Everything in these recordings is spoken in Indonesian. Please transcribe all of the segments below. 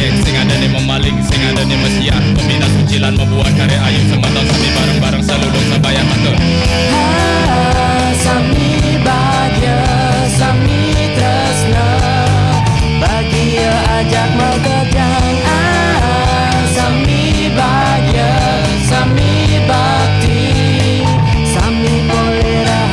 jekek, sing ada ni memaling, sing ada ni mesiar. Pembina sucilan membuat karya ayu semata sami bareng-bareng seluruh sabaya tante. Sami bahagia, sami tresna, bahagia ajak megejang. Sami bahagia, sami bakti, sami boleh rahayu.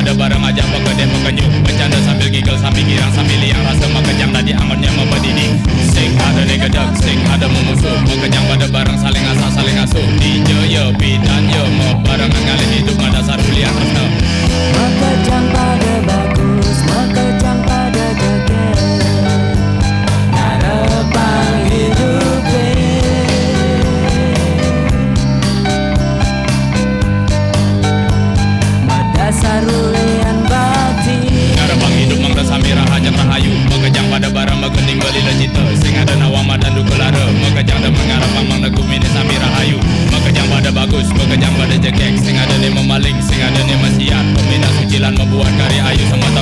Barang aja pekede pekenyuk, bercanda sambil gigil sambil girang sambil liang rasa makejang tadi angonnya membedidik. Sing ada negedek, sing ada memusuh, makejang pada barang saling asah saling asuh. DJ yo bidan yo mau barengan ngalih hidup dasar kuliah resna. Makejang pada bagus, makejang pada geger, ngarepang hidup madasar ulian bakti. Ngarepang hidup mangda samira hajat rahayu, makejang pada barang magening beli lejita. Sing ada nawama dan dukulara, makejang dan mengarepang mangda kumini samira hayu. Makejang pada bagus, makejang pada jekek, sing ada ni memaling, sing ada ni mesiar. Pembina sucilan membuat karya ayu semata